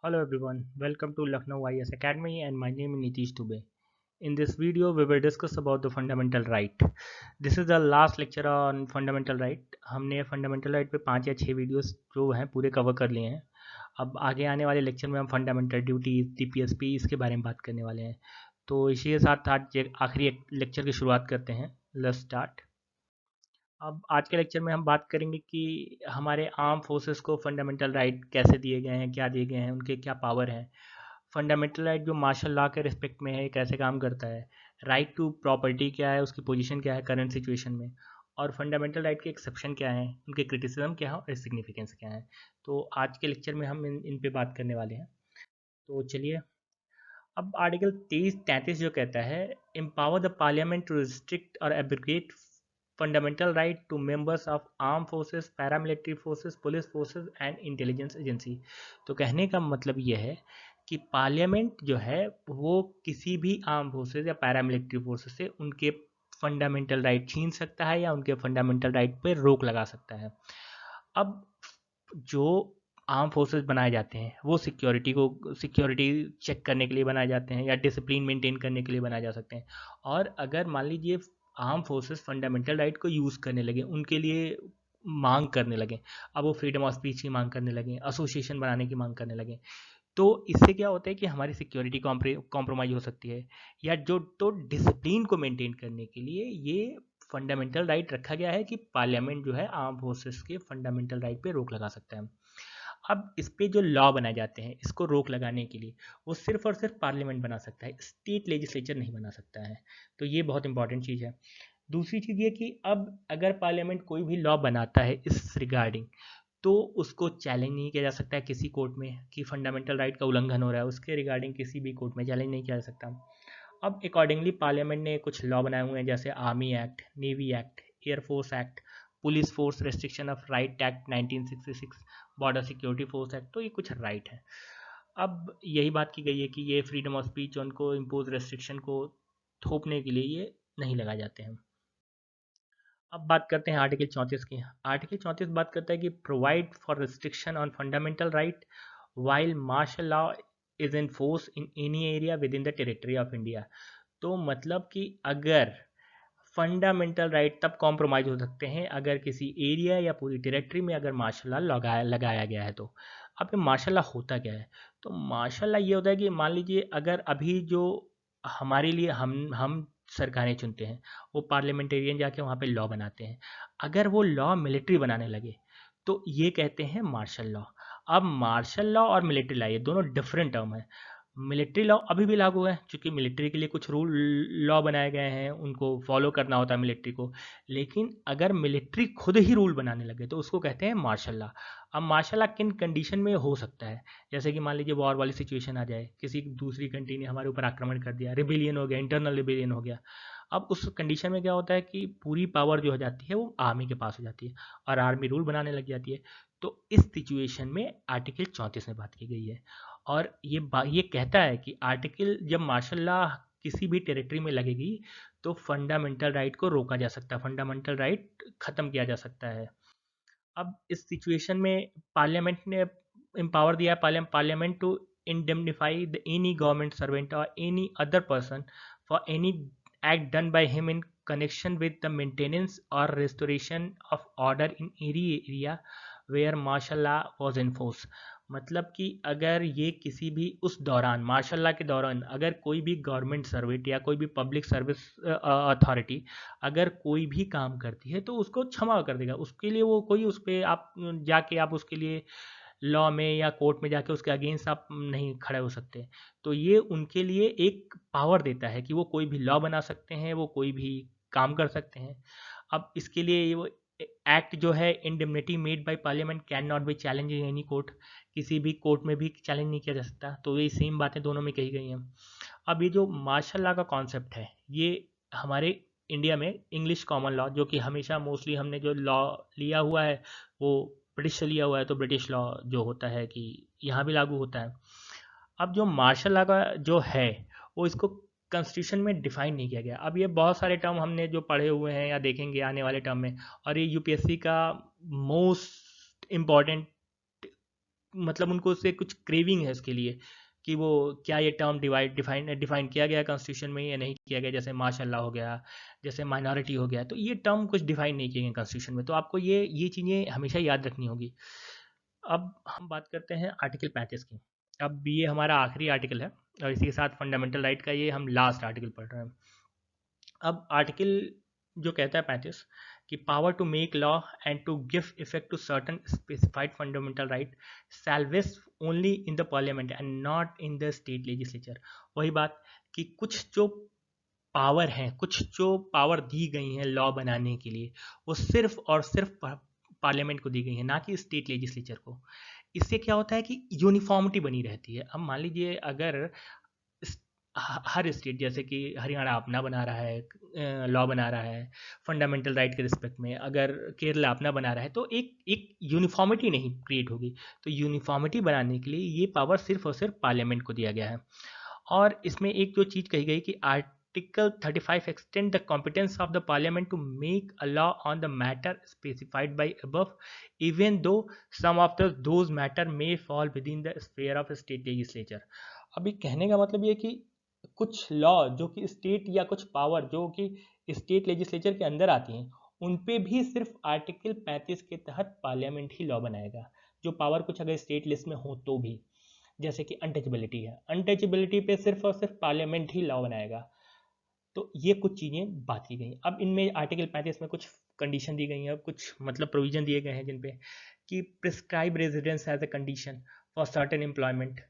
Hello everyone, welcome to Lucknow IS Academy and my name is Nitish Dubey. In this video, we will discuss about the fundamental right. This is the last lecture on fundamental right. हमने fundamental right पे 5 या 6 videos जो हैं पूरे cover कर लिए हैं. अब आगे आने वाले लेक्चर में हम फंडामेंटल ड्यूटीज टीपीएसपी इसके बारे में बात करने वाले हैं. तो इसी के साथ आज आखिरी लेक्चर की शुरुआत करते हैं. Let's start. अब आज के लेक्चर में हम बात करेंगे कि हमारे आर्म फोर्सेस को फंडामेंटल राइट कैसे दिए गए हैं, क्या दिए गए हैं, उनके क्या पावर हैं. फंडामेंटल राइट जो मार्शल लॉ के रिस्पेक्ट में है, कैसे काम करता है. राइट टू प्रॉपर्टी क्या है, उसकी पोजीशन क्या है करंट सिचुएशन में. और फंडामेंटल राइट के एक्सेप्शन क्या हैं, उनके क्रिटिसिज्म क्या है और सिग्निफिकेंस क्या है. तो आज के लेक्चर में हम इन पे बात करने वाले हैं. तो चलिए. अब आर्टिकल 23-33 जो कहता है, empower the parliament to restrict और abrogate fundamental right to members of arm forces, paramilitary forces, police forces and intelligence agency. तो कहने का मतलब यह है कि पार्लियामेंट जो है वो किसी भी आर्म फोर्सेस या पैरामिलिट्री फोर्सेस से उनके फंडामेंटल राइट छीन सकता है या उनके फंडामेंटल राइट पर रोक लगा सकता है. अब जो आर्म फोर्सेस बनाए जाते हैं वो सिक्योरिटी चेक करने के लिए बनाए जाते हैं या डिसिप्लिन मेंटेन करने के लिए बनाए जा सकते हैं. और अगर मान लीजिए आर्म फोर्सेस फंडामेंटल राइट को यूज़ करने लगे, उनके लिए मांग करने लगे, अब वो फ्रीडम ऑफ स्पीच की मांग करने लगे, एसोसिएशन बनाने की मांग करने लगे, तो इससे क्या होता है कि हमारी सिक्योरिटी कॉम्प्रोमाइज़ हो सकती है. या जो तो डिसिप्लिन को मेंटेन करने के लिए ये फंडामेंटल राइट रखा गया है कि पार्लियामेंट जो है आर्म फोर्सेस के फंडामेंटल राइट पे रोक लगा सकता है. अब इस पे जो लॉ बनाए जाते हैं इसको रोक लगाने के लिए वो सिर्फ और सिर्फ पार्लियामेंट बना सकता है, स्टेट लेजिस्लेचर नहीं बना सकता है. तो ये बहुत इंपॉर्टेंट चीज़ है. दूसरी चीज़ ये कि अब अगर पार्लियामेंट कोई भी लॉ बनाता है इस रिगार्डिंग, तो उसको चैलेंज नहीं किया जा सकता है किसी कोर्ट में कि फंडामेंटल राइट का उल्लंघन हो रहा है, उसके रिगार्डिंग किसी भी कोर्ट में चैलेंज नहीं किया जा सकता. अब अकॉर्डिंगली पार्लियामेंट ने कुछ लॉ बनाए हुए हैं, जैसे army act, navy act, air force act, police force restriction of right act 1966, border security force act. तो ये कुछ राइट है. अब यही बात की गई है कि ये फ्रीडम ऑफ स्पीच उनको इम्पोज रेस्ट्रिक्शन को थोपने के लिए ये नहीं लगाए जाते हैं. अब बात करते हैं आर्टिकल 34 की. आर्टिकल 34 बात करता है कि provide for restriction on fundamental right while martial law is in force in any area within the territory of India. तो मतलब कि अगर फंडामेंटल राइट तब कॉम्प्रोमाइज हो सकते हैं अगर किसी एरिया या पूरी टेरिटरी में अगर मार्शल लॉ लगाया गया है. तो अब ये मार्शल लॉ होता क्या है. तो मार्शल लॉ ये होता है कि मान लीजिए अगर अभी जो हमारे लिए हम सरकारें चुनते हैं, वो पार्लियामेंटेरियन जाके वहाँ पे लॉ बनाते हैं, अगर वो लॉ मिलिट्री बनाने लगे तो ये कहते हैं मार्शल लॉ. अब मार्शल लॉ और मिलिट्री लॉ ये दोनों डिफरेंट टर्म है. मिलिट्री लॉ अभी भी लागू है क्योंकि मिलिट्री के लिए कुछ रूल लॉ बनाए गए हैं, उनको फॉलो करना होता है मिलिट्री को. लेकिन अगर मिलिट्री खुद ही रूल बनाने लगे तो उसको कहते हैं मार्शल लॉ. अब मार्शल लॉ किन कंडीशन में हो सकता है, जैसे कि मान लीजिए वॉर वाली सिचुएशन आ जाए, किसी दूसरी कंट्री ने हमारे ऊपर आक्रमण कर दिया, रिबिलियन हो गया, इंटरनल रिबिलियन हो गया. अब उस कंडीशन में क्या होता है कि पूरी पावर जो हो जाती है वो आर्मी के पास हो जाती है और आर्मी रूल बनाने लग जाती है. तो इस सिचुएशन में आर्टिकल 34 में बात की गई है. और ये कहता है कि आर्टिकल जब मार्शल लॉ किसी भी टेरिटरी में लगेगी तो फंडामेंटल राइट को रोका जा सकता है, फंडामेंटल राइट खत्म किया जा सकता है. अब इस सिचुएशन में पार्लियामेंट ने एम्पावर दिया है parliament to indemnify the any government servant और any other person for any act done by him in connection with the maintenance or restoration of order in any area where martial law was in force. मतलब कि अगर ये किसी भी उस दौरान martial law के दौरान अगर कोई भी गवर्नमेंट सर्वेंट या कोई भी पब्लिक सर्विस अथॉरिटी अगर कोई भी काम करती है तो उसको क्षमा कर देगा. उसके लिए वो कोई उस पर आप जाके आप उसके लिए लॉ में या कोर्ट में जाके उसके अगेंस्ट आप नहीं खड़े हो सकते. तो ये उनके लिए एक पावर देता है कि वो कोई भी लॉ बना सकते हैं, वो कोई भी काम कर सकते हैं. अब इसके लिए वो एक्ट जो है indemnity made by parliament can not be challenge in any court, किसी भी कोर्ट में भी चैलेंज नहीं किया जा सकता. तो ये सेम बातें दोनों में कही गई हैं. अब ये जो मार्शल लॉ का कॉन्सेप्ट है ये हमारे इंडिया में इंग्लिश कॉमन लॉ, जो कि हमेशा मोस्टली हमने जो लॉ लिया हुआ है वो ब्रिटिश से लिया हुआ है, तो ब्रिटिश लॉ जो होता है कि यहाँ भी लागू होता है. अब जो मार्शल लॉ का जो है वो इसको कॉन्स्टिट्यूशन में डिफाइन नहीं किया गया. अब ये बहुत सारे टर्म हमने जो पढ़े हुए हैं या देखेंगे आने वाले टर्म में, और ये यूपीएससी का मोस्ट इम्पॉर्टेंट मतलब उनको उससे कुछ क्रेविंग है इसके लिए कि वो क्या ये टर्म डिफाइन किया गया कॉन्स्टिट्यूशन में या नहीं किया गया, जैसे माशाल्लाह हो गया, जैसे माइनॉरिटी हो गया, तो ये टर्म कुछ डिफाइन नहीं किए गए कॉन्स्टिट्यूशन में, तो आपको ये चीज़ें हमेशा याद रखनी होगी। अब हम बात करते हैं आर्टिकल 35 की। अब ये हमारा आखिरी आर्टिकल है और इसी के साथ फंडामेंटल राइट का ये हम लास्ट आर्टिकल पढ़ रहे हैं। अब आर्टिकल जो कहता है 35 कि power to make law and to give effect to certain specified fundamental right shall vest only in the parliament and not in the state legislature. वही बात कि कुछ जो पावर हैं, कुछ जो पावर दी गई हैं लॉ बनाने के लिए, वो सिर्फ और सिर्फ पार्लियामेंट को दी गई है, ना कि स्टेट लेजिस्लेचर को। इससे क्या होता है कि यूनिफॉर्मिटी बनी रहती है। अब मान लीजिए अगर हर स्टेट, जैसे कि हरियाणा अपना बना रहा है लॉ बना रहा है फंडामेंटल राइट के रिस्पेक्ट में, अगर केरला अपना बना रहा है, तो एक एक यूनिफॉर्मिटी नहीं क्रिएट होगी। तो यूनिफॉर्मिटी बनाने के लिए ये पावर सिर्फ और सिर्फ पार्लियामेंट को दिया गया है। और इसमें एक जो चीज़ कही गई कि article 35 extend the competence of the parliament to make a law on the matter specified by above, even though some of those matter may fall within the sphere of state legislature। अभी कहने का मतलब ये कि कुछ law जो कि state या कुछ पावर जो कि स्टेट लेजिस्लेचर के अंदर आती हैं, उन पे भी सिर्फ आर्टिकल 35 के तहत पार्लियामेंट ही लॉ बनाएगा। जो पावर कुछ अगर स्टेट लिस्ट में हो तो भी, जैसे कि अनटचेबिलिटी है, अनटचेबिलिटी पे सिर्फ और सिर्फ पार्लियामेंट ही लॉ बनाएगा। तो ये कुछ चीज़ें बात की गई। अब इनमें आर्टिकल 35 में कुछ कंडीशन दी गई हैं, कुछ मतलब प्रोविजन दिए गए हैं जिन पे कि prescribe residence as a condition for certain employment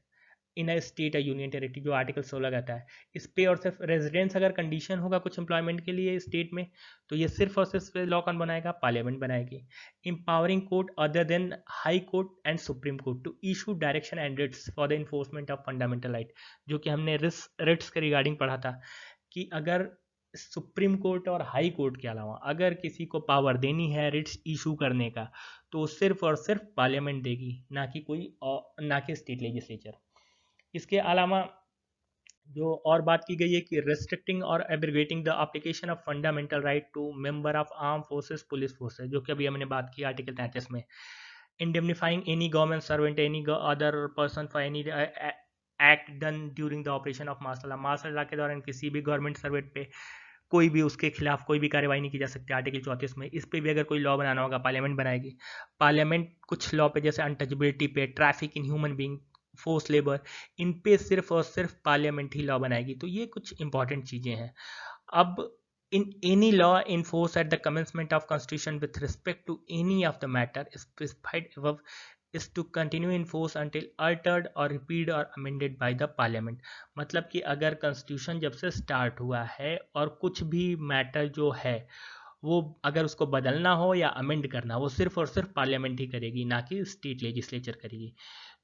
in a state या यूनियन टेरिटरी, जो आर्टिकल 16 कहता है। इस पे और सिर्फ रेजिडेंस अगर कंडीशन होगा कुछ एम्प्लॉयमेंट के लिए स्टेट में, तो ये सिर्फ और सिर्फ लॉ कौन बनाएगा? पार्लियामेंट बनाएगी। Empowering court other than high court and supreme court to issue direction and writs for the enforcement of fundamental right, जो कि हमने रिट्स के रिगार्डिंग पढ़ा था कि अगर सुप्रीम कोर्ट और हाई कोर्ट के अलावा अगर किसी को पावर देनी है रिट्स इशू करने का, तो सिर्फ और सिर्फ पार्लियामेंट देगी, ना कि कोई ना कि स्टेट लेजिस्लेचर। इसके अलावा जो और बात की गई है कि रेस्ट्रिक्टिंग और abrogating the application of fundamental right to member of arm forces police forces, जो कि अभी हमने बात की आर्टिकल 33 में। Indemnifying any government servant any other person for any act done during the operation of martial law, martial law के दौरान किसी भी गवर्नमेंट सर्वेंट पे कोई भी उसके खिलाफ कोई भी कार्रवाई नहीं की जा सकती। आर्टिकल 34 में इस पे भी अगर कोई लॉ बनाना होगा पार्लियामेंट बनाएगी। पार्लियामेंट कुछ लॉ पे जैसे अनटचेबिलिटी पे, traffic in human being, force labour, इन पे सिर्फ और सिर्फ पार्लियामेंट ही लॉ बनाएगी। तो ये कुछ इंपॉर्टेंट चीज़ें हैं। अब in any law in force at the commencement of constitution with respect to any of the matter specified above is to continue in force until altered or repealed or amended by the parliament। मतलब कि अगर constitution जब से start हुआ है और कुछ भी मैटर जो है वो अगर उसको बदलना हो या अमेंड करना, वो सिर्फ और सिर्फ पार्लियामेंट ही करेगी, ना कि स्टेट लेजिस्लेचर करेगी।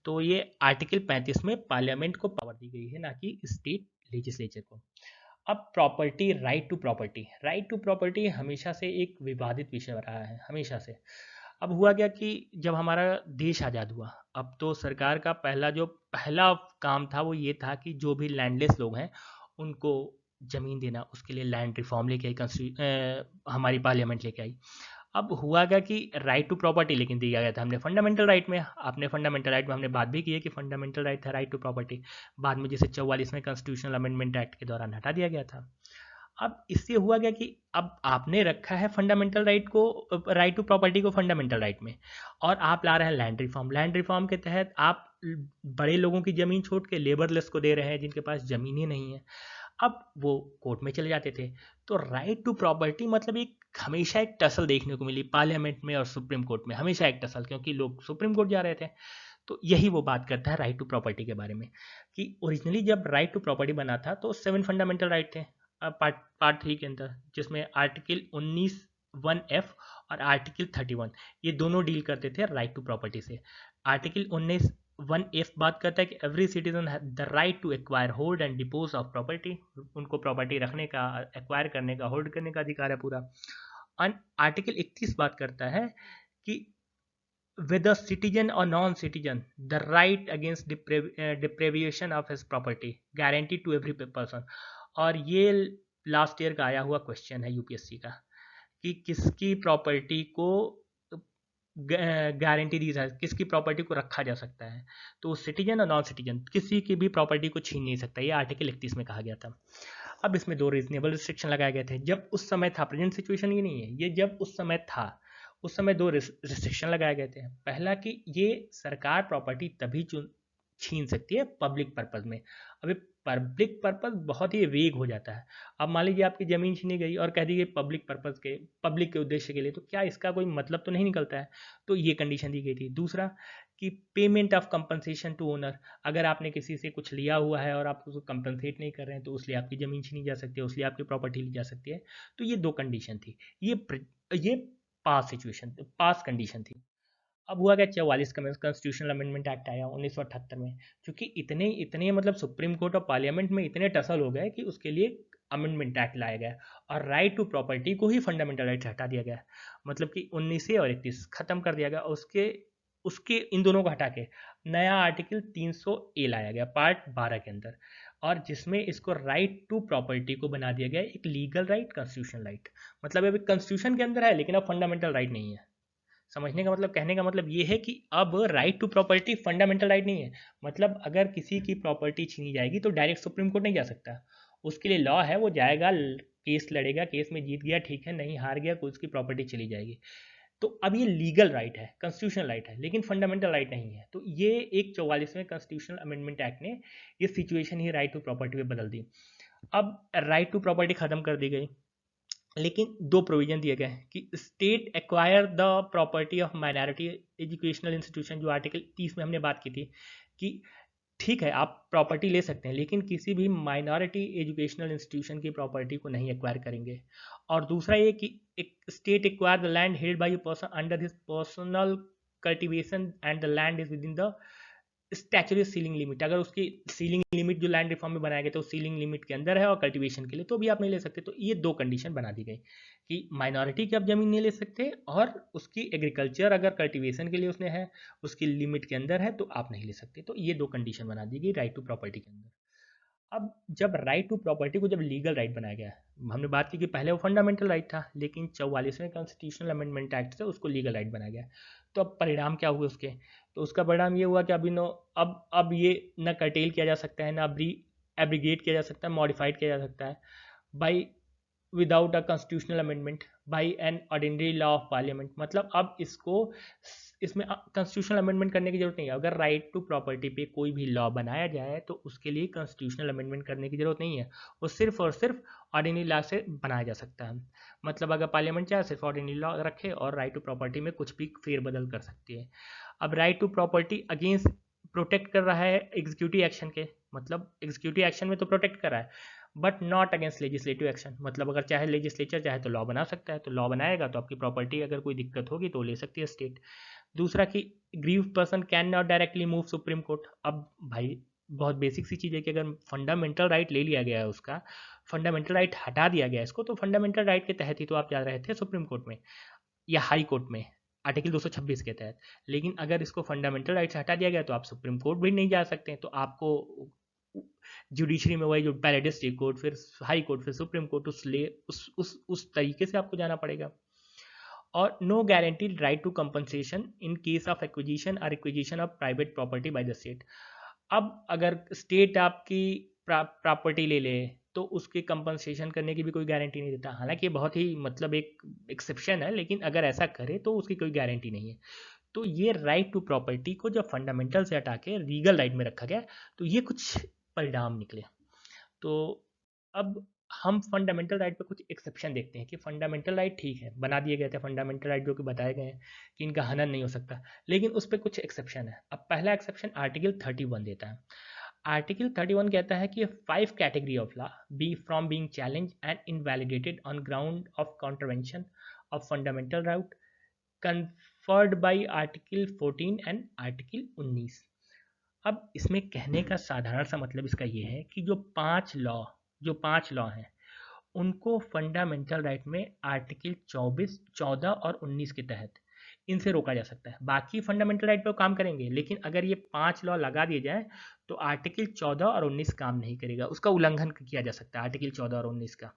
तो ये आर्टिकल 35 में पार्लियामेंट को पावर दी गई है, ना कि स्टेट लेजिस्लेचर को। अब प्रॉपर्टी, राइट टू प्रॉपर्टी हमेशा से एक विवादित विषय रहा है, हमेशा से। अब हुआ क्या कि जब हमारा देश आज़ाद हुआ, अब तो सरकार का पहला काम था वो ये था कि जो भी लैंडलेस लोग हैं उनको ज़मीन देना, उसके लिए लैंड रिफॉर्म लेके आई, हमारी पार्लियामेंट लेके आई। अब हुआ क्या कि राइट टू प्रॉपर्टी लेकिन दिया गया था हमने फंडामेंटल राइट में। आपने फंडामेंटल राइट में हमने बात भी की है कि फंडामेंटल राइट था राइट टू प्रॉपर्टी, बाद में जिसे 44वें कॉन्स्टिट्यूशनल अमेंडमेंट एक्ट के दौरान हटा दिया गया था। अब इससे हुआ क्या कि अब आपने रखा है फंडामेंटल राइट को, राइट टू प्रॉपर्टी को फंडामेंटल राइट में, और आप ला रहे हैं लैंड रिफॉर्म के तहत आप बड़े लोगों की ज़मीन छोड़ के लेबरलेस को दे रहे हैं जिनके पास ज़मीन ही नहीं है। अब वो कोर्ट में चले जाते थे। तो राइट टू प्रॉपर्टी मतलब एक हमेशा एक टसल देखने को मिली पार्लियामेंट में और सुप्रीम कोर्ट में, हमेशा एक टसल, क्योंकि लोग सुप्रीम कोर्ट जा रहे थे। तो यही वो बात करता है राइट टू प्रॉपर्टी के बारे में कि ओरिजिनली जब राइट टू प्रॉपर्टी बना था तो 7 फंडामेंटल राइट थे पार्ट 3 के अंदर, जिसमें आर्टिकल 19(1)(f) और आर्टिकल 31 ये दोनों डील करते थे राइट टू प्रॉपर्टी से। आर्टिकल 19(1)(f) बात करता है कि every citizen have the right to acquire, hold and dispose of property, उनको प्रॉपर्टी रखने का, एक्वायर करने का, होल्ड करने का अधिकार है पूरा। और आर्टिकल 31 बात करता है कि whether citizen or non-citizen, the right against deprivation of his property guaranteed to every person। और ये लास्ट ईयर का आया हुआ क्वेश्चन है यूपीएससी का कि किसकी प्रॉपर्टी को गारंटी दी जा, किसकी प्रॉपर्टी को रखा जा सकता है, तो सिटीजन और नॉन सिटीजन किसी की भी प्रॉपर्टी को छीन नहीं सकता, ये आर्टिकल 31 में कहा गया था। अब इसमें 2 रीजनेबल रिस्ट्रिक्शन लगाए गए थे जब उस समय था, प्रेजेंट सिचुएशन ये नहीं है, ये जब उस समय था, उस समय 2 रिस्ट्रिक्शन लगाए गए थे। पहला कि ये सरकार प्रॉपर्टी तभी छीन सकती है पब्लिक पर्पज में। अभी पब्लिक पर्पज बहुत ही वेग हो जाता है। अब मान लीजिए आपकी ज़मीन छीनी गई और कह दी गई पब्लिक पर्पज के, पब्लिक के उद्देश्य के लिए, तो क्या इसका कोई मतलब तो नहीं निकलता है, तो ये कंडीशन दी गई थी। दूसरा कि payment of compensation to owner, अगर आपने किसी से कुछ लिया हुआ है और आप उसको कंपनसेट नहीं कर रहे हैं तो उसलिए आपकी ज़मीन छीनी जा सकती है, उसलिए आपकी प्रॉपर्टी ली जा सकती है। तो ये 2 कंडीशन थी, ये पास सिचुएशन, पास कंडीशन थी। अब हुआ क्या, 44 का कॉन्स्टिट्यूशनल अमेंडमेंट एक्ट आया 1978 में, क्योंकि इतने इतने मतलब सुप्रीम कोर्ट और पार्लियामेंट में इतने टसल हो गए कि उसके लिए अमेंडमेंट एक्ट लाया गया और राइट टू प्रॉपर्टी को ही फंडामेंटल राइट हटा दिया गया। मतलब कि 19 और 31 खत्म कर दिया गया, उसके उसके इन दोनों को हटा के नया आर्टिकल 300A लाया गया पार्ट 12 के अंदर, और जिसमें इसको राइट टू प्रॉपर्टी को बना दिया गया एक लीगल राइट, कॉन्स्टिट्यूशनल राइट। मतलब अभी कॉन्स्टिट्यूशन के अंदर है लेकिन अब फंडामेंटल राइट नहीं है। समझने का मतलब, कहने का मतलब ये है कि अब right to property fundamental right नहीं है। मतलब अगर किसी की प्रॉपर्टी छीनी जाएगी तो डायरेक्ट सुप्रीम कोर्ट नहीं जा सकता, उसके लिए लॉ है, वो जाएगा, केस लड़ेगा, केस में जीत गया ठीक है, नहीं हार गया कोई, उसकी प्रॉपर्टी चली जाएगी। तो अब ये लीगल राइट है, कॉन्स्टिट्यूशनल राइट है, लेकिन फंडामेंटल राइट नहीं है। तो ये एक 44वें कॉन्स्टिट्यूशनल अमेंडमेंट एक्ट ने ये सिचुएशन ही राइट टू प्रॉपर्टी में बदल दी। अब राइट टू प्रॉपर्टी खत्म कर दी गई, लेकिन 2 प्रोविजन दिए गए कि state acquire the property of minority educational institution, जो आर्टिकल 30 में हमने बात की थी कि ठीक है आप प्रॉपर्टी ले सकते हैं लेकिन किसी भी माइनॉरिटी एजुकेशनल इंस्टीट्यूशन की प्रॉपर्टी को नहीं एक्वायर करेंगे। और दूसरा ये कि एक state acquire the land held by a person under his personal cultivation and the land is with in the statutory ceiling limit, अगर उसकी सीलिंग लिमिट जो लैंड रिफॉर्म में बनाया गया तो सीलिंग लिमिट के अंदर है और कल्टीवेशन के लिए तो भी आप नहीं ले सकते। तो ये 2 कंडीशन बना दी गई कि माइनॉरिटी की आप जमीन नहीं ले सकते और उसकी एग्रीकल्चर अगर कल्टीवेशन के लिए उसने है, उसकी लिमिट के अंदर है, तो आप नहीं ले सकते। तो ये 2 कंडीशन बना दी गई राइट टू प्रॉपर्टी के अंदर। अब जब राइट टू प्रॉपर्टी को जब लीगल राइट बनाया गया, हमने बात की कि पहले वो फंडामेंटल राइट था, लेकिन 44वें कॉन्स्टिट्यूशनल अमेंडमेंट एक्ट से उसको लीगल राइट बनाया गया। तो अब परिणाम क्या हुए उसके, तो उसका परिणाम ये हुआ कि अभी नो, अब ये न कर्टेल किया जा सकता है, न एब्रीगेट किया जा सकता है, मॉडिफाइड किया जा सकता है by without a constitutional amendment by an ordinary law of parliament. मतलब अब इसमें कॉन्स्टिट्यूशनल अमेंडमेंट करने की जरूरत नहीं है। अगर राइट टू प्रॉपर्टी पे कोई भी लॉ बनाया जाए तो उसके लिए कॉन्स्टिट्यूशनल अमेंडमेंट करने की जरूरत नहीं है, वो सिर्फ और सिर्फ ऑर्डिनरी लॉ से बनाया जा सकता है। मतलब अगर पार्लियामेंट चाहे सिर्फ ऑर्डिनरी लॉ रखे और राइट टू प्रॉपर्टी में कुछ भी फेरबदल कर सकती है। अब right to property against protect कर रहा है एग्जीक्यूटिव एक्शन के, मतलब एग्जीक्यूटिव एक्शन में तो प्रोटेक्ट कर रहा है but not against legislative action. मतलब अगर चाहे लेजिस्लेचर चाहे तो लॉ बना सकता है, तो लॉ बनाएगा तो आपकी प्रॉपर्टी अगर कोई दिक्कत होगी तो ले सकती है स्टेट। दूसरा कि grieve person can not directly move Supreme Court. अब भाई बहुत बेसिक सी चीज़ है कि अगर फंडामेंटल राइट ले लिया गया है, उसका फंडामेंटल राइट हटा दिया गया है इसको, तो फंडामेंटल राइट के तहत ही तो आप जा रहे थे सुप्रीम कोर्ट में या हाई कोर्ट में आर्टिकल 226 के तहत। लेकिन अगर इसको फंडामेंटल राइट से हटा दिया गया तो आप सुप्रीम कोर्ट भी नहीं जा सकते, तो आपको जुडिशरी में वही जो पहले डिस्ट्रिक्ट कोर्ट फिर हाई कोर्ट फिर सुप्रीम कोर्ट उस तरीके से आपको जाना पड़ेगा। और no guaranteed right to compensation in case of acquisition और requisition of private property by the state. अब अगर स्टेट आपकी प्रॉपर्टी ले ले तो उसके कंपनसेशन करने की भी कोई गारंटी नहीं देता। हालांकि बहुत ही मतलब एक एक्सेप्शन है, लेकिन अगर ऐसा करे तो उसकी कोई गारंटी नहीं है। तो ये राइट टू प्रॉपर्टी को जब फंडामेंटल से हटा के लीगल राइट में रखा गया तो ये कुछ परिणाम निकले। तो अब हम फंडामेंटल राइट पे कुछ एक्सेप्शन देखते हैं कि फंडामेंटल राइट ठीक है, बना दिए गए थे फंडामेंटल राइट जो कि बताए गए हैं कि इनका हनन नहीं हो सकता, लेकिन उस पर कुछ एक्सेप्शन है। अब पहला एक्सेप्शन आर्टिकल 31 देता है। आर्टिकल 31 कहता है कि 5 category of law be from being challenge and invalidated on ground of contravention of fundamental right conferred by article 14 and article 19। अब इसमें कहने का साधारण सा मतलब इसका ये है कि जो पांच लॉ हैं उनको फंडामेंटल राइट में आर्टिकल 24, 14 और 19 के तहत इनसे रोका जा सकता है। बाकी फंडामेंटल राइट पे काम करेंगे, लेकिन अगर ये 5 लॉ लगा दिए जाए तो आर्टिकल 14 और 19 काम नहीं करेगा, उसका उल्लंघन किया जा सकता है आर्टिकल 14 और 19 का।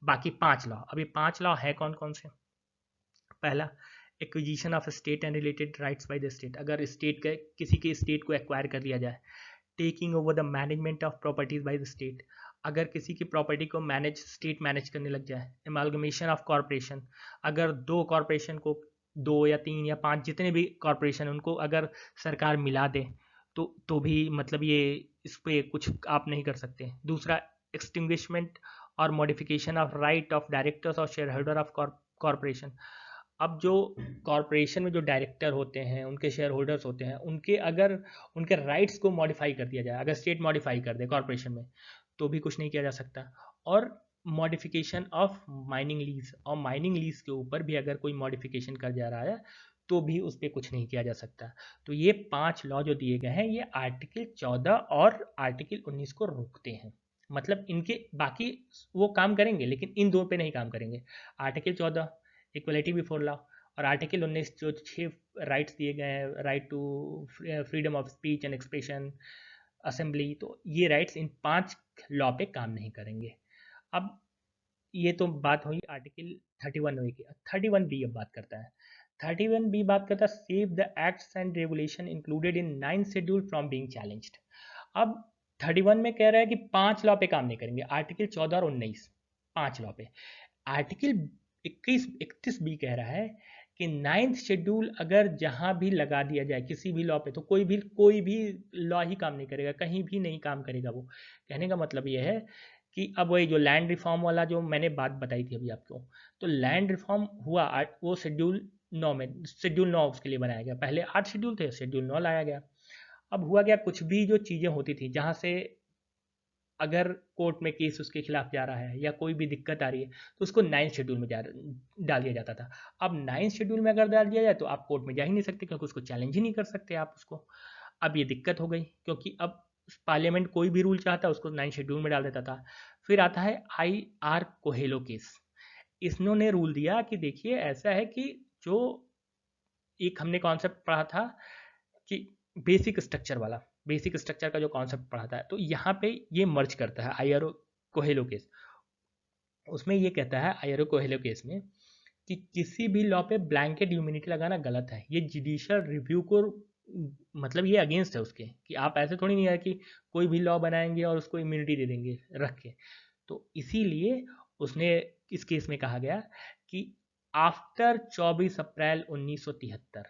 बाकी 5 लॉ, अभी 5 लॉ है कौन कौन से? पहला, acquisition of state and related rights bye the state, अगर स्टेट के किसी के स्टेट को एक्वायर कर लिया जाए। Taking over the management of properties bye the state, अगर किसी की प्रॉपर्टी को स्टेट मैनेज करने लग जाए। एमालगमेशन ऑफ कॉरपोरेशन, अगर दो कॉरपोरेशन को, 2 या 3 या 5 जितने भी कॉरपोरेशन उनको अगर सरकार मिला दे तो भी मतलब ये इस पर कुछ आप नहीं कर सकते। दूसरा, एक्सटिंग्विशमेंट और modification of right of directors और शेयर होल्डर ऑफ कॉरपोरेशन, अब जो कॉरपोरेशन में जो डायरेक्टर होते हैं, उनके शेयर होल्डर्स होते हैं, उनके अगर उनके राइट्स को मॉडिफाई कर दिया जाए, अगर स्टेट मॉडिफाई कर दे कॉरपोरेशन में, तो भी कुछ नहीं किया जा सकता। और मॉडिफिकेशन ऑफ माइनिंग लीज, और माइनिंग लीज के ऊपर भी अगर कोई मॉडिफिकेशन कर जा रहा है तो भी उस पर कुछ नहीं किया जा सकता। तो ये 5 लॉ जो दिए गए हैं ये आर्टिकल 14 और आर्टिकल 19 को रोकते हैं। मतलब इनके बाकी वो काम करेंगे लेकिन इन दो पे नहीं काम करेंगे। आर्टिकल 14 इक्वलिटी बिफोर लॉ, और आर्टिकल 19 जो 6 राइट्स दिए गए हैं, right to freedom of speech and expression, assembly, तो ये राइट्स इन 5 लॉ पे काम नहीं करेंगे। अब ये तो बात हुई आर्टिकल 31A की। 31B अब बात करता है। 31B बात करता है save the acts and regulation included in 9th schedule from being challenged. अब 31 में कह रहा है कि 5 लॉ पे काम नहीं करेंगे, आर्टिकल 14 और 19 5 लॉ पे। आर्टिकल 31B कह रहा है कि 9th शेड्यूल अगर जहां भी लगा दिया जाए किसी भी लॉ पे, तो कोई भी लॉ ही काम नहीं करेगा, कहीं भी नहीं काम करेगा वो। कहने का मतलब ये है कि अब वही जो लैंड रिफॉर्म वाला जो मैंने बात बताई थी अभी आपको, तो लैंड रिफॉर्म हुआ वो शेड्यूल 9 में, शेड्यूल 9 उसके लिए बनाया गया। पहले 8 शेड्यूल थे, शेड्यूल 9 लाया गया। अब हुआ क्या, कुछ भी जो चीज़ें होती थी जहाँ से अगर कोर्ट में केस उसके खिलाफ जा रहा है या कोई भी दिक्कत आ रही है तो उसको 9th शेड्यूल में डाल दिया जाता था। अब 9th शेड्यूल में अगर डाल दिया जाए तो आप कोर्ट में जा ही नहीं सकते, क्योंकि उसको चैलेंज ही नहीं कर सकते आप उसको। अब ये दिक्कत हो गई, क्योंकि अब पार्लियामेंट कोई भी रूल चाहता है उसको 9th शेड्यूल में डाल देता था। फिर आता है IR कोहेलो केस। इन्होंने रूल दिया कि देखिए ऐसा है कि जो एक हमने कॉन्सेप्ट पढ़ा था कि बेसिक स्ट्रक्चर वाला, बेसिक स्ट्रक्चर का जो कॉन्सेप्ट पढ़ा था, तो यहाँ पे ये मर्ज करता है IR कोहेलो केस। उसमें ये कहता है IR कोहेलो केस में कि किसी भी लॉ पे ब्लैंकेट इम्यूनिटी लगाना गलत है। ये जुडिशियल रिव्यू को मतलब ये अगेंस्ट है उसके, कि आप ऐसे थोड़ी नहीं है कि कोई भी लॉ बनाएंगे और उसको इम्यूनिटी दे देंगे रख के। तो इसीलिए उसने इस केस में कहा गया कि आफ्टर 24 अप्रैल 1973,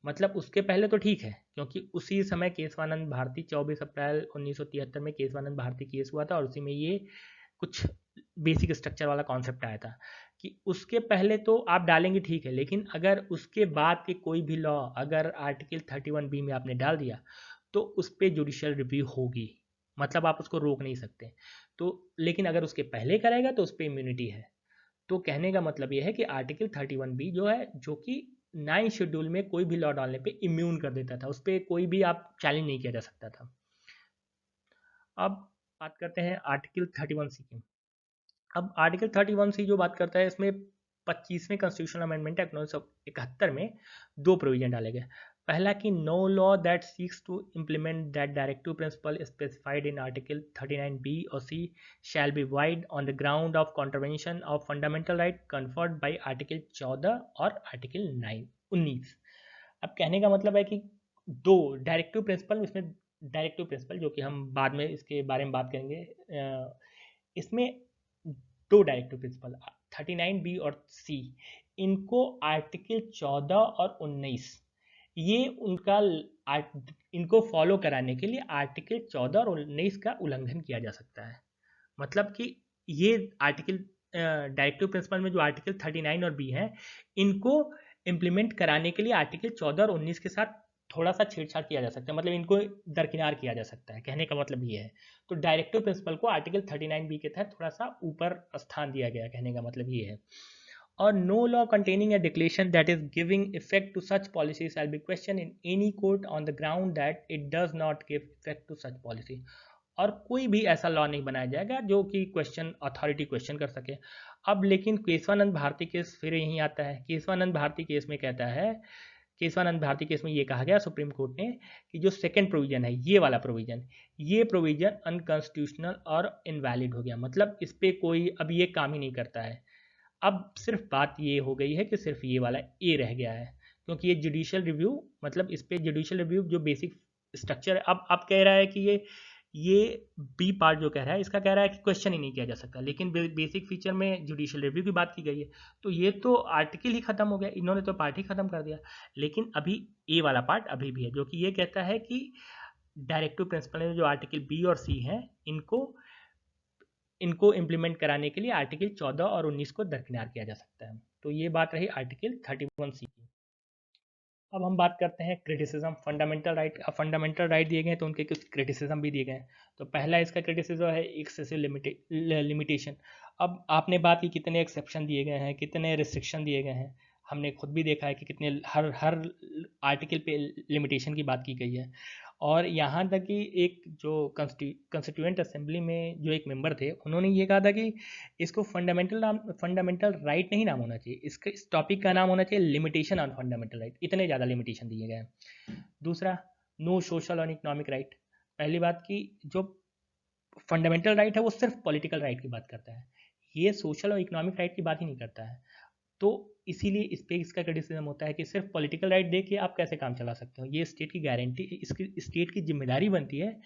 मतलब उसके पहले तो ठीक है, क्योंकि उसी समय केशवानंद भारती 24 अप्रैल 1973 में केशवानंद भारती केस हुआ था और उसी में ये कुछ बेसिक स्ट्रक्चर वाला कॉन्सेप्ट आया था कि उसके पहले तो आप डालेंगे ठीक है, लेकिन अगर उसके बाद के कोई भी लॉ अगर आर्टिकल 31B में आपने डाल दिया तो उस पर जुडिशियल रिव्यू होगी, मतलब आप उसको रोक नहीं सकते। तो लेकिन अगर उसके पहले करेगा तो उस पर इम्यूनिटी है। तो कहने का मतलब यह है कि आर्टिकल 31B जो है, जो कि 9th शेड्यूल में कोई भी लॉ डालने पे इम्यून कर देता था, उस पर कोई भी आप चैलेंज नहीं किया जा सकता था। अब बात करते हैं आर्टिकल 31C की। अब आर्टिकल 31C जो बात करता है, इसमें 25वें कॉन्स्टिट्यूशनल अमेंडमेंट एक्ट 1971 में 2 प्रोविजन डाले गए। पहला कि no law that seeks to implement that directive principle specified in article 39B और C shall be void on the ground of contravention of fundamental right conferred by article 14 और article 19। अब कहने का मतलब है कि 2 डायरेक्टिव प्रिंसिपल, इसमें directive principle जो कि हम बाद में इसके बारे में बात करेंगे, इसमें 2 डायरेक्टिव प्रिंसिपल 39B और C, इनको आर्टिकल 14 और 19 ये उनका इनको फॉलो कराने के लिए आर्टिकल 14 और 19 का उल्लंघन किया जा सकता है। मतलब कि ये आर्टिकल डायरेक्टिव प्रिंसिपल में जो आर्टिकल 39 और B हैं, इनको इम्प्लीमेंट कराने के लिए आर्टिकल 14 और 19 के साथ थोड़ा सा छेड़छाड़ किया जा सकता है, मतलब इनको दरकिनार किया जा सकता है। कहने का मतलब ये है। तो डायरेक्टिव प्रिंसिपल को आर्टिकल 39B के तहत थोड़ा सा ऊपर स्थान दिया गया, कहने का मतलब ये है। और no law containing a declaration that is giving effect to such policy shall be question in any court on the ground that it does not give effect to such policy. और कोई भी ऐसा लॉ नहीं बनाया जाएगा जो कि authority question कर सके। अब लेकिन केशवानंद भारती केस फिर यहीं आता है। केशवानंद भारती केस में कहता है, केशवानंद भारती केस में ये कहा गया सुप्रीम कोर्ट ने कि जो सेकंड प्रोविजन है, ये वाला प्रोविजन, ये प्रोविजन अनकॉन्स्टिट्यूशनल और इनवैलिड हो गया। मतलब इस पर कोई अब ये काम ही नहीं करता है। अब सिर्फ बात ये हो गई है कि सिर्फ ये वाला ए रह गया है, क्योंकि ये जुडिशियल रिव्यू, मतलब इस पे जुडिशियल रिव्यू जो बेसिक स्ट्रक्चर है, अब कह रहा है कि ये बी पार्ट जो कह रहा है, इसका कह रहा है कि क्वेश्चन ही नहीं किया जा सकता, लेकिन बेसिक फीचर में जुडिशियल रिव्यू की बात की गई है, तो ये तो आर्टिकल ही खत्म हो गया, इन्होंने तो पार्ट ही खत्म कर दिया। लेकिन अभी ए वाला पार्ट अभी भी है, जो कि ये कहता है कि डायरेक्टिव प्रिंसिपल में जो आर्टिकल बी और सी हैं, इनको इनको इम्प्लीमेंट कराने के लिए आर्टिकल 14 और 19 को दरकिनार किया जा सकता है। तो ये बात रही आर्टिकल 31C की। अब हम बात करते हैं क्रिटिसिज्म, फंडामेंटल राइट। अब फंडामेंटल राइट दिए गए तो उनके कुछ क्रिटिसिज्म भी दिए गए हैं। तो पहला इसका क्रिटिसिज्म है एक्सेसिव लिमिटेशन। अब आपने बात की कितने एक्सेप्शन दिए गए हैं, कितने रिस्ट्रिक्शन दिए गए हैं, हमने खुद भी देखा है कि कितने हर हर आर्टिकल पे लिमिटेशन की बात की गई है। और यहाँ तक कि एक जो कंस्टिट्यूएंट असेंबली में जो एक मेंबर थे, उन्होंने ये कहा था कि इसको फंडामेंटल राइट नहीं नाम होना चाहिए, इसके इस टॉपिक का नाम होना चाहिए लिमिटेशन ऑन फंडामेंटल राइट। इतने ज़्यादा लिमिटेशन दिए गए हैं। दूसरा, नो सोशल और इकोनॉमिक राइट। पहली बात की जो फंडामेंटल राइट है वो सिर्फ पॉलिटिकल राइट की बात करता है, ये सोशल और इकोनॉमिक राइट की बात ही नहीं करता है। तो इसीलिए इस पे इसका क्रिटिसिज्म होता है कि सिर्फ पॉलिटिकल राइट दे के आप कैसे काम चला सकते हो, ये स्टेट की गारंटी, इसकी स्टेट की जिम्मेदारी बनती है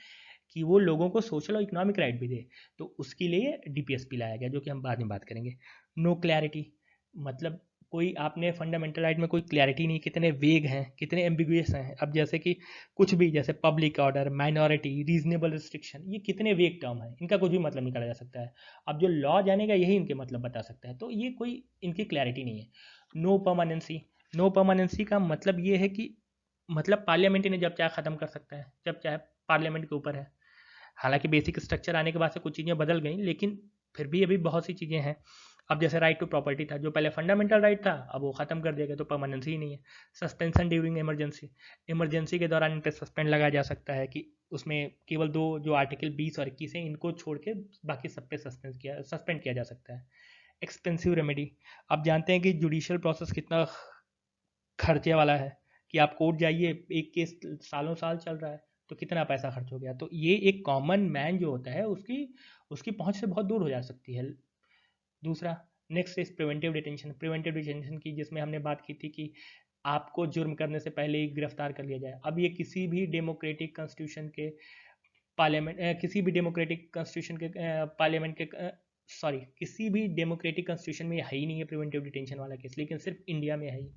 कि वो लोगों को सोशल और इकोनॉमिक राइट भी दे। तो उसके लिए डीपीएसपी लाया गया, जो कि हम बाद में बात करेंगे। नो क्लैरिटी, मतलब कोई आपने फंडामेंटल राइट में कोई क्लैरिटी नहीं, कितने वेग हैं, कितने एम्बिगुअस हैं। अब जैसे कि कुछ भी, जैसे public order, minority, reasonable restriction, ये कितने वेग टर्म है, इनका कुछ भी मतलब निकाला जा सकता है। अब जो लॉ जानेगा यही इनके मतलब बता सकता है, तो ये कोई इनकी क्लैरिटी नहीं है। नो परमानेंसी, नो परमानेंसी का मतलब ये है कि मतलब पार्लियामेंट इन्हें जब चाहे ख़त्म कर सकता है, जब चाहे, पार्लियामेंट के ऊपर है। हालांकि बेसिक स्ट्रक्चर आने के बाद से कुछ चीज़ें बदल गई, लेकिन फिर भी अभी बहुत सी चीज़ें हैं। अब जैसे राइट टू प्रॉपर्टी था, जो पहले फंडामेंटल राइट था, अब वो ख़त्म कर दिया गया, तो परमानेंसी ही नहीं है। सस्पेंशन ड्यूरिंग इमरजेंसी, इमरजेंसी के दौरान इन पर सस्पेंड लगाया जा सकता है कि उसमें केवल दो जो आर्टिकल 20 और 21 है, इनको छोड़ के बाकी सब पे सस्पेंड किया जा सकता है। एक्सपेंसिव रेमेडी, आप जानते हैं कि जुडिशियल प्रोसेस कितना खर्चे वाला है, कि आप कोर्ट जाइए, एक केस सालों साल चल रहा है, तो कितना पैसा खर्च हो गया। तो ये एक कॉमन मैन जो होता है, उसकी उसकी पहुंच से बहुत दूर हो जा सकती है। दूसरा, next is preventive detention. Preventive detention की जिसमें हमने बात की थी कि आपको जुर्म करने से पहले ही गिरफ्तार कर लिया जाए। अब ये किसी भी डेमोक्रेटिक कॉन्स्टिट्यूशन के पार्लियामेंट, किसी भी डेमोक्रेटिक कॉन्स्टिट्यूशन के पार्लियामेंट के सॉरी, किसी भी डेमोक्रेटिक कॉन्स्टिट्यूशन में है ही नहीं है प्रिवेंटिव डिटेंशन वाला केस, लेकिन सिर्फ इंडिया में है ही।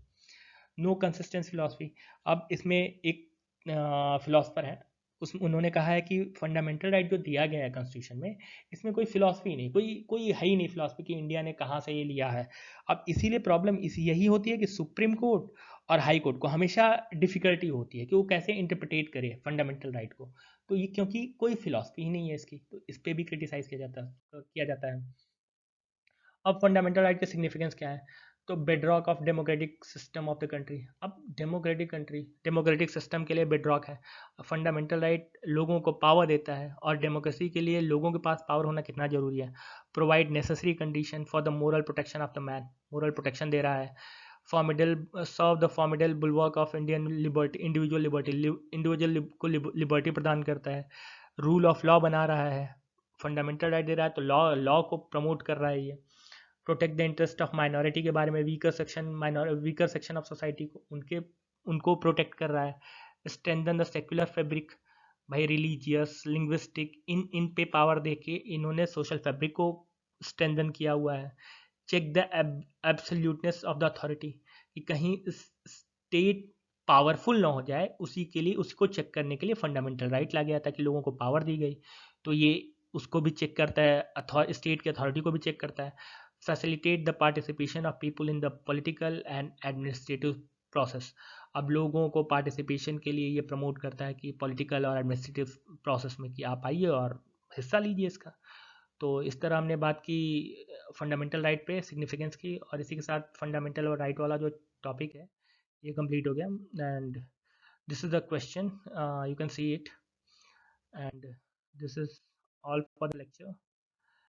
नो कंसिस्टेंस फिलॉसफी, अब इसमें एक फिलोसफर है, उस उन्होंने कहा है कि फंडामेंटल राइट जो दिया गया है कॉन्स्टिट्यूशन में, इसमें कोई फिलॉसफी नहीं, कोई कोई है ही नहीं फिलॉसफी कि इंडिया ने कहाँ से ये लिया है। अब इसीलिए प्रॉब्लम यही होती है कि सुप्रीम कोर्ट और हाई कोर्ट को हमेशा डिफिकल्टी होती है कि वो कैसे इंटरप्रिटेट करे फंडामेंटल राइट को। तो ये क्योंकि कोई फिलॉसफी ही नहीं है इसकी, तो इस पर भी क्रिटिसाइज किया जाता है। अब फंडामेंटल राइट के सिग्निफिकेंस क्या है, तो bedrock of democratic system of the country. अब डेमोक्रेटिक सिस्टम के लिए बेडरॉक है। फंडामेंटल राइट लोगों को पावर देता है, और डेमोक्रेसी के लिए लोगों के पास पावर होना कितना जरूरी है। Provide necessary condition for the moral protection of the man, moral protection दे रहा है। Formidable serve the formidable bulwark of Indian liberty, individual को लिबर्टी प्रदान करता है। रूल ऑफ लॉ बना रहा है, फंडामेंटल राइट दे रहा है, तो लॉ लॉ को प्रमोट कर रहा है ये। Protect the interest of minority के बारे में, वीकर सेक्शन ऑफ सोसाइटी को, उनको प्रोटेक्ट कर रहा है। स्ट्रेंथन द सेक्युलर फैब्रिक, भाई रिलीजियस, लिंग्विस्टिक, इन पे पावर देके इन्होंने सोशल फैब्रिक को स्ट्रेंथन किया हुआ है। Check the absoluteness of the authority, कि कहीं स्टेट पावरफुल ना हो जाए, उसी के लिए, उसको चेक करने के लिए फंडामेंटल राइट ला गया था कि लोगों को पावर दी गई, तो ये उसको भी चेक करता है, स्टेट की अथॉरिटी को भी चेक करता है। Facilitate the participation of people in the political and administrative process, अब लोगों को पार्टिसिपेशन के लिए ये प्रमोट करता है कि पॉलिटिकल और एडमिनिस्ट्रेटिव प्रोसेस में, कि आप आइए और हिस्सा लीजिए इसका। तो इस तरह हमने बात की फंडामेंटल राइट पे सिग्निफिकेंस की, और इसी के साथ फंडामेंटल और राइट वाला जो टॉपिक है ये कंप्लीट हो गया। And this is the question, you can see it, and this is all for the lecture.